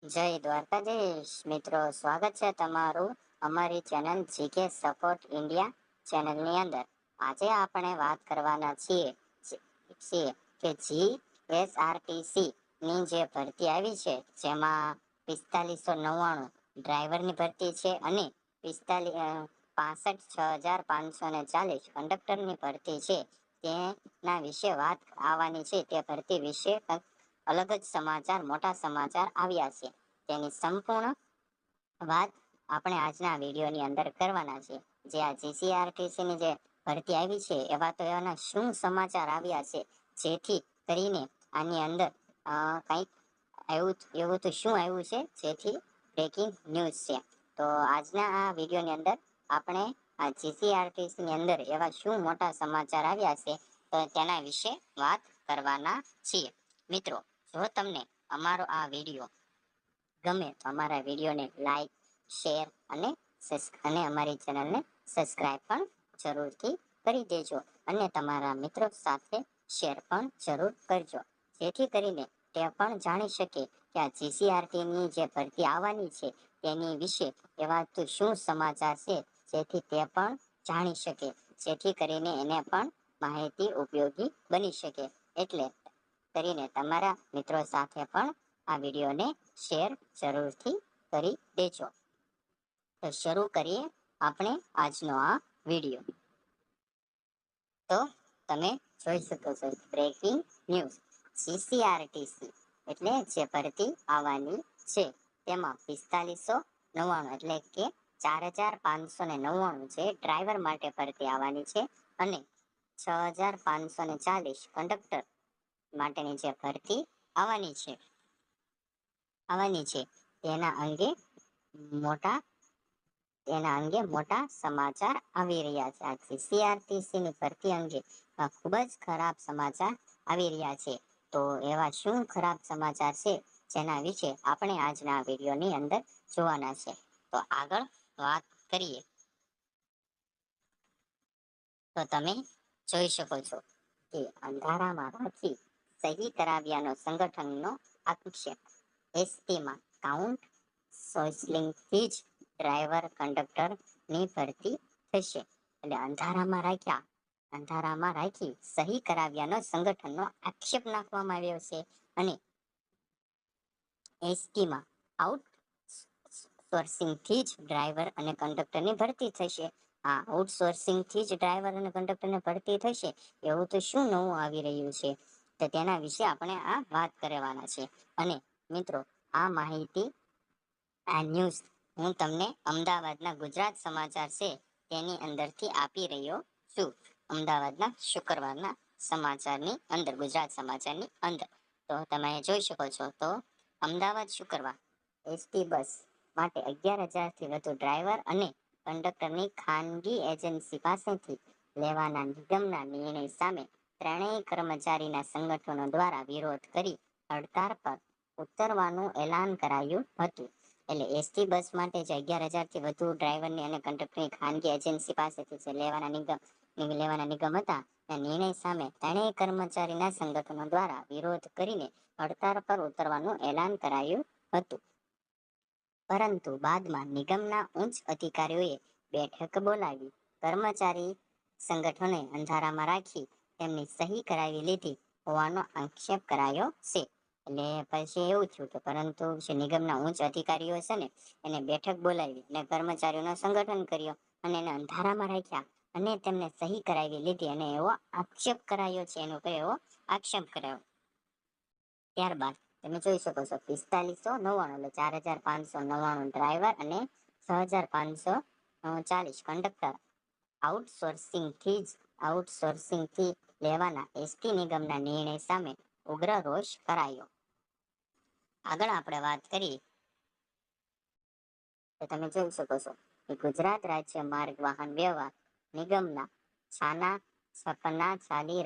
જય દ્વારકાધીશ મિત્રો, સ્વાગત છે તમારું અમારી ચેનલ જીકે સપોર્ટ ઇન્ડિયા ચેનલની અંદર. આજે આપણે વાત કરવાના છીએ કે જીએસઆરટીસી ની જે ભરતી આવી છે, જેમાં 4599 ડ્રાઈવરની ભરતી છે અને 65,0540 કંડક્ટરની ભરતી છે. તેના વિશે વાત આવવાની છે. તે ભરતી વિશે અલગ જ સમાચાર, મોટા સમાચાર આવ્યા છે. તેની સંપૂર્ણ વાત આપણે આજના વિડીયોની અંદર કરવાના છે. જે આ જીસીઆરટીસી ની જે ભરતી આવી છે, એવા તો એના શું સમાચાર આવ્યા છે, જેથી કરીને આની અંદર કંઈક એવું તો શું આવ્યું છે, જેથી બ્રેકિંગ ન્યૂઝ છે. તો આજના આ વિડીયોની અંદર આપણે આ જીસીઆરટીસી ની અંદર એવા શું મોટા સમાચાર આવ્યા છે, તો તેના વિશે વાત કરવાના છીએ. મિત્રો, જો તમને અમારો આ વિડીયો ગમે તો અમારા વિડીયોને લાઈક, શેર અને અમારી ચેનલને સબસ્ક્રાઇબ પણ જરૂરથી કરી દેજો અને તમારા મિત્રો સાથે શેર પણ જરૂર કરજો, જેથી કરીને તે પણ જાણી શકે કે આ જીસીઆરટીની જે ભરતી આવવાની છે તેની વિશે એવા તો શું સમાચાર છે, જેથી તે પણ જાણી શકે, જેથી કરીને એને પણ માહિતી ઉપયોગી બની શકે. એટલે કરીને તમારા મિત્રો સાથે પણ આ વિડીયોને શેર જરૂરથી કરી દેજો. તો શરૂ કરીએ આપણે આજનો આ વિડીયો. તો તમે જોઈ શકો છો બ્રેકિંગ ન્યૂઝ. જીસીઆરટીસી એટલે જે ભરતી આવવાની છે, તેમાં 4599 એટલે કે 4599 જે ડ્રાઈવર માટે ભરતી આવવાની છે અને 6540 કંડક્ટર માટેની જે ભરતી આવવાની છે તેના અંગે મોટા સમાચાર આવી રહ્યા છે. આ જીસીઆરટીસી ની ભરતી અંગે ખૂબ જ ખરાબ સમાચાર આવી રહ્યા છે. તો એવા શું ખરાબ સમાચાર છે, જેના વિશે આપણે આજના વિડીયોની અંદર જોવાના છે. તો આગળ વાત કરીએ. તો તમે જોઈ શકો છો કે અંધારામાં રાખી સહી કરાવ્યાનો સંગઠનનો આક્ષેપ. એસટીમાં કાઉન્ટ સોર્સિંગથી જ ડ્રાઈવર કંડક્ટરની ભરતી થશે. એટલે અંધારામાં રાખી સહી કરાવ્યાનો સંગઠનનો આક્ષેપ નાખવામાં આવ્યો છે અને એસટીમાં આઉટસોર્સિંગથી જ ડ્રાઈવર અને કંડક્ટરની ભરતી થશે. આ આઉટસોર્સિંગથી જ ડ્રાઈવર અને કંડક્ટરની ભરતી થશે, એવું તો શું નવું આવી રહ્યું છે, તો તેના વિશે આપણે આ વાત કરવાના છે. અને મિત્રો, આ માહિતી, આ ન્યૂઝ હું તમને અમદાવાદના ગુજરાત સમાચાર છે તેની અંદરથી આપી રહ્યો છું. અમદાવાદના શુક્રવારના સમાચારની અંદર, ગુજરાત સમાચારની અંદર. તો તમે જોઈ શકો છો. તો અમદાવાદ શુક્રવાર. એસટી બસ માટે 11,000થી વધુ ડ્રાઈવર અને કંડક્ટરની ખાનગી એજન્સી પાસેથી લેવાના નિગમના નિર્ણય સામે ત્રણેય કર્મચારીના સંગઠનો દ્વારા વિરોધ કરી હડતાળ પર ઉતરવાનું એલાન કરાયું હતું. એટલે એસટી બસ માટે જે 11,000થી વધુ ડ્રાઈવરની અને કંડક્ટરની ખાનગી એજન્સી પાસેથી જે લેવાના નિગમ હતા, આ નિર્ણય સામે ત્રણેય કર્મચારીના સંગઠનો દ્વારા વિરોધ કરીને હડતાળ પર ઉતરવાનું એલાન કરાયું હતું. પરંતુ બાદમાં નિગમના ઉચ્ચ અધિકારીઓએ બેઠક બોલાવી કર્મચારી સંગઠનોએ અંધારામાં રાખી તેમની સહી કરાવી લીધી હોવાનો આક્ષેપ કરાયો છે. એટલે પછી એવું થયું કે પરંતુ જે નિગમના ઉચ્ચ અધિકારીઓ છે ને, એને બેઠક બોલાવી અને કર્મચારીઓનો સંગઠન કર્યો અને એને અંધારામાં રાખ્યા અને તેમને સહી કરાવી લીધી અને એવો આક્ષેપ કરાયો છે. એનો કયો એવો આક્ષેપ કરાયો. ત્યારબાદ તમે જોઈ શકો છો 4599 એટલે 4599 ડ્રાઈવર અને 6540 કંડક્ટર આઉટસોર્સિંગથી લેવાના એસટી નિગમના નિર્ણય સામે ઉગ્ર રોષ કરાયો. આગળ આપણે વાત કરીએ તો તમે જોઈ શકો છો કે ગુજરાત રાજ્ય માર્ગ વાહન વ્યવહાર નિગમના છાના છપના ચાલી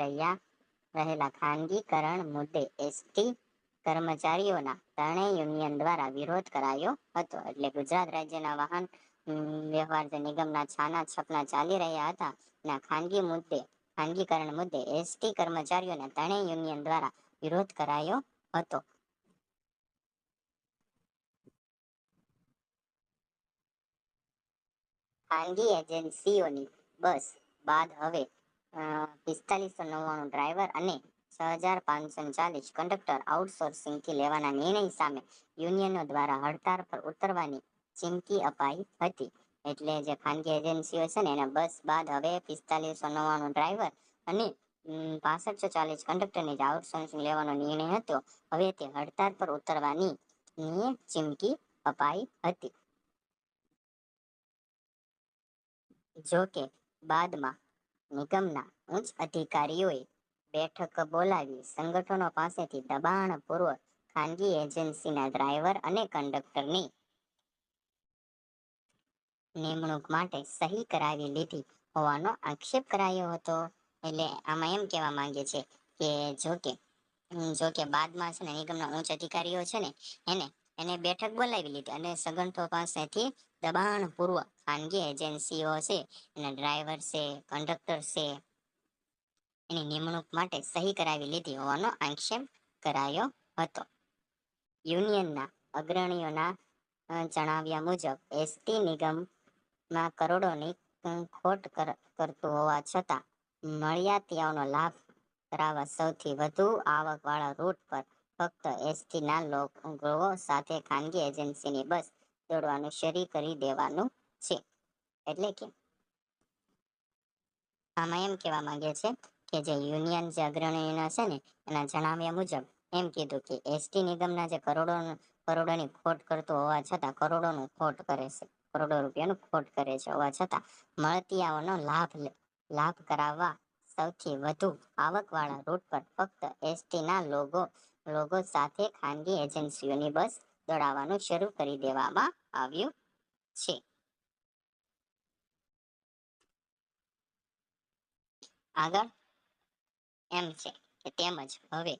રહેલા ખાનગીકરણ મુદ્દે એસટી કર્મચારીઓના ત્રણેય યુનિયન દ્વારા વિરોધ કરાયો હતો. એટલે ગુજરાત રાજ્યના વાહન વ્યવહાર નિગમના છાના છપના ચાલી રહ્યા હતા ના ખાનગીકરણ મુદ્દે એસટી કર્મચારીઓના ત્રણેય યુનિયન દ્વારા વિરોધ કરાયો હતો. ખાનગી એજન્સીઓની બસ બાદ હવે 4599 ડ્રાઈવર અને 6540 કંડક્ટર આઉટસોર્સિંગથી લેવાના નિર્ણય સામે યુનિયનો દ્વારા હડતાળ પર ઉતરવાની ચીમકી અપાઈ હતી. એટલે જે ખાનગી એજન્સીઓ છે ને એના બસ બાદ હવે 4599 ડ્રાઈવર અને 6540 કંડક્ટરની જે આઉટસોર્સિંગ લેવાનો નિર્ણય હતો, હવે તે હડતાળ પર ઉતરવાની ચીમકી અપાઈ હતી. જો કે બાદમાં નિગમના ઉચ્ચ અધિકારીઓએ બેઠક બોલાવી સંગઠનો પાસેથી દબાણપૂર્વક ખાનગી એજન્સીના ડ્રાઈવર અને કંડક્ટરની નિમણૂક માટે સહી કરાવી લીધી હોવાનો આક્ષેપ કરાયો હતો. એટલે આમાં એમ કહેવા માંગે છે કે જો કે બાદમાં છે ને નિગમના ઉચ્ચ અધિકારીઓ છે ને એને એને બેઠક બોલાવી લીધી અને સંગઠનો પાસેથી દબાણપૂર્વક ખાનગી એજન્સીઓ છે, એના ડ્રાઈવર છે, કંડક્ટર છે, એની નિમણૂક માટે સહી કરાવી લીધી હોવાનો આક્ષેપ કરાયો હતો. યુનિયનના અગ્રણીઓના જણાવ્યા મુજબ એસટી નિગમમાં કરોડોની ખોટ કરતું હોવા છતાં મળિયાતિઓનો લાભ કરાવવા સૌથી વધુ આવકવાળા રૂટ પર ફક્ત એસટી ના લોકો સાથે ખાનગી એજન્સીની બસ દોડવાનું શરૂ કરી દેવાનું છે. એટલે કે આમાં એમ કહેવા માંગે છે કે જે યુનિયન જે અગ્રણીઓ છે ને એના જણાવ્યા મુજબ એમ કીધું કે એસટી નિગમના જે કરોડોની ખોટ કરતો હોવા છતાં કરોડોનું ખોટ કરે છે, કરોડો રૂપિયાનું ખોટ કરે છે હોવા છતાં મળતિયાઓનો લાભ કરાવવા સૌથી વધુ આવકવાળા રૂટ પર ફક્ત એસટી ના લોકો સાથે ખાનગી એજન્સીઓની બસ દોડાવવાનું શરૂ કરી દેવામાં આવ્યું છે. આગળ એમ છે કે તેમજ હવે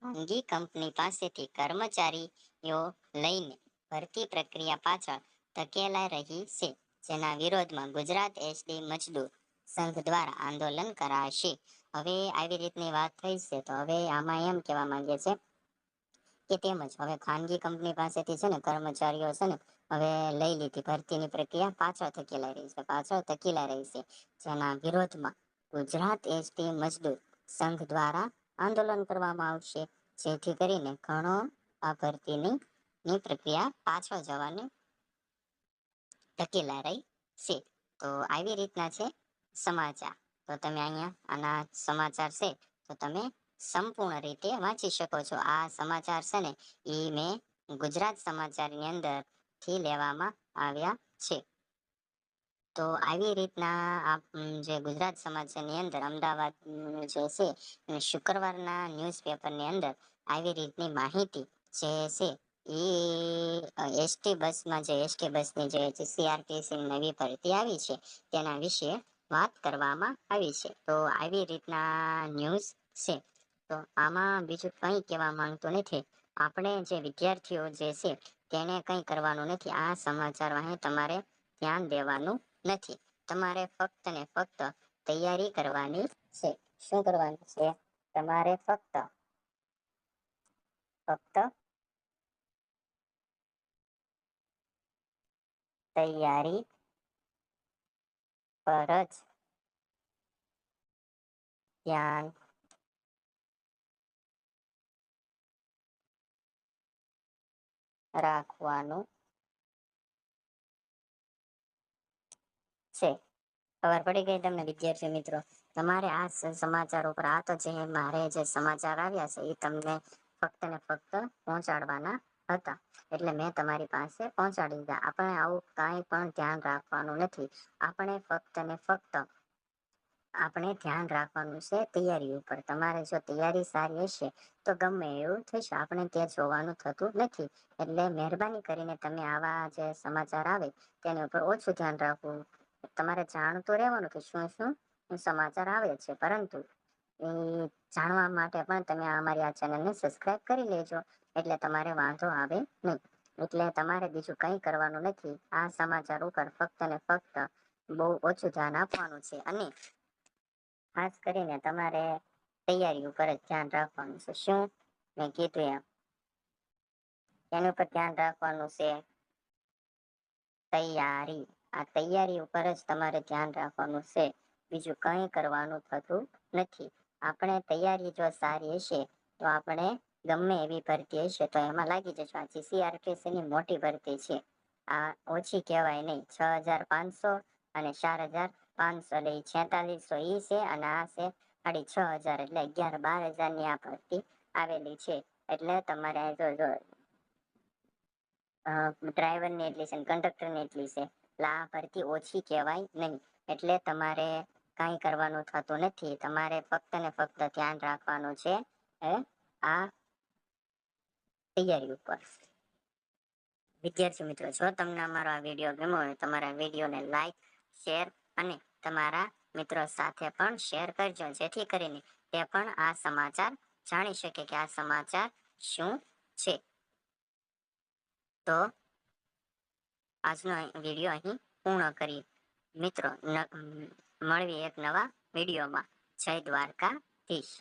ખાનગી કંપની પાસેથી કર્મચારીઓ લઈને ભરતી પ્રક્રિયા પાછળ ધકેલાઈ રહી છે, જેના વિરોધમાં ગુજરાત એસટી મજદૂર સંઘ દ્વારા આંદોલન કરાશે. હવે આવી રીતની વાત થઈ છે, તો હવે આમાં એમ કહેવા માંગે છે કે તેમજ હવે ખાનગી કંપની પાસેથી છે ને કર્મચારીઓ છે ને હવે લઈ લીધી ભરતીની પ્રક્રિયા પાછળ ધકેલાઈ રહી છે, જેના વિરોધમાં ગુજરાત એસટી મજદૂર સંઘ દ્વારા આંદોલન કરવામાં આવશે, જેથી કરીને ઘણો આ ભરતીની પ્રક્રિયા પાછળ જવાની ધકેલાઈ રહી છે. તો આવી રીતના છે સમાચાર. તો તમે અહીંયા આના સમાચાર છે તો તમે સંપૂર્ણ રીતે વાંચી શકો છો. આ સમાચાર છે ને એ મેં ગુજરાત સમાચારની અંદર થી લેવામાં આવ્યા છે. તો આવી રીતના જે ગુજરાત સમાચારની અંદર અમદાવાદ જે છે શુક્રવારના ન્યૂઝપેપરની અંદર આવી રીતની માહિતી જે છે એ એસટી બસની જે સીઆરટીસી નવી ભરતી આવી છે તેના વિશે વાત કરવામાં આવી છે. તો આવી રીતના ન્યૂઝ છે. તો આમાં બીજું કંઈ કહેવા માંગતો નથી. આપણે જે વિદ્યાર્થીઓ જે છે તેને કંઈ કરવાનું નથી. આ સમાચાર વાહે તમારે ધ્યાન દેવાનું નથી. તમારે ફક્ત ને ફક્ત તૈયારી કરવાની છે. શું કરવાનું છે? તમારે ફક્ત તૈયારી પર જ ધ્યાન રાખવાનું છે. ખબર પડી ગઈ તમને વિદ્યાર્થી મિત્રો? તમારે આ સમાચાર ઉપર આ તો જે મારે જે સમાચાર આવ્યા છે એ તમને ફક્ત ને ફક્ત પહોંચાડવાના હતા, એટલે મેં તમારી પાસે પહોંચાડી દીધા. આપણે આવું કાંઈ પણ ધ્યાન રાખવાનું નથી. આપણે ફક્ત ને ફક્ત આપણે ધ્યાન રાખવાનું છે તૈયારી ઉપર. તમારે જો તૈયારી સારી હશે તો ગમે એવું થશે, આપણે ત્યાં જોવાનું થતું નથી. એટલે મહેરબાની કરીને તમે આવા જે સમાચાર આવે તેની ઉપર ઓછું ધ્યાન રાખવું. તમારે જાણતું રહેવાનું કે શું શું સમાચાર આવે છે, પરંતુ એ જાણવા માટે પણ તમે અમારી આ ચેનલને સબસ્ક્રાઇબ કરી લેજો, એટલે તમારે વાંધો આવે નહીં. એટલે તમારે બીજું કંઈ કરવાનું નથી. આ સમાચાર ઉપર ફક્ત ને ફક્ત બહુ ઓછું ધ્યાન આપવાનું છે, અને ખાસ કરીને તમારે તૈયારી ઉપર જ ધ્યાન રાખવાનું છે. શું મેં કીધું એની ઉપર ધ્યાન રાખવાનું છે. તૈયારી આ તૈયારી ઉપર જ તમારે ધ્યાન રાખવાનું છે, બીજું કંઈ કરવાનું થતું નથી. આપણે તૈયારી જો સારી હશે તો આપણે ગમે એવી ભરતી હશે તો એમાં લાગી જશું. આ જીસીઆરટીસી ની મોટી ભરતી છે, આ ઓછી કહેવાય નહીં. 6,500 અને 4,500 એટલે 4600 ઈ છે, અને આ છે 6,500 એટલે 11-12 હજાર ની આ ભરતી આવેલી છે. એટલે તમારે જો ડ્રાઈવર ની એટલી છે, કંડક્ટર ની એટલી છે, એટલે આ ભરતી ઓછી કહેવાય નહીં. એટલે તમારે કાંઈ કરવાનું થતું નથી. તમારે ફક્ત ને ફક્ત ધ્યાન રાખવાનું છે આ તૈયારી ઉપર. વિદ્યાર્થી મિત્રો, જો તમને અમારો આ વિડીયો ગમ્યો હોય, તમારા વિડીયોને લાઈક, શેર અને તમારા મિત્રો સાથે પણ શેર કરજો, જેથી કરીને તે પણ આ સમાચાર જાણી શકે કે આ સમાચાર શું છે. તો આજનો વિડીયો અહીં પૂર્ણ કરી મિત્રો, મળવી એક નવા વિડીયોમાં. જય દ્વારકાધીશ.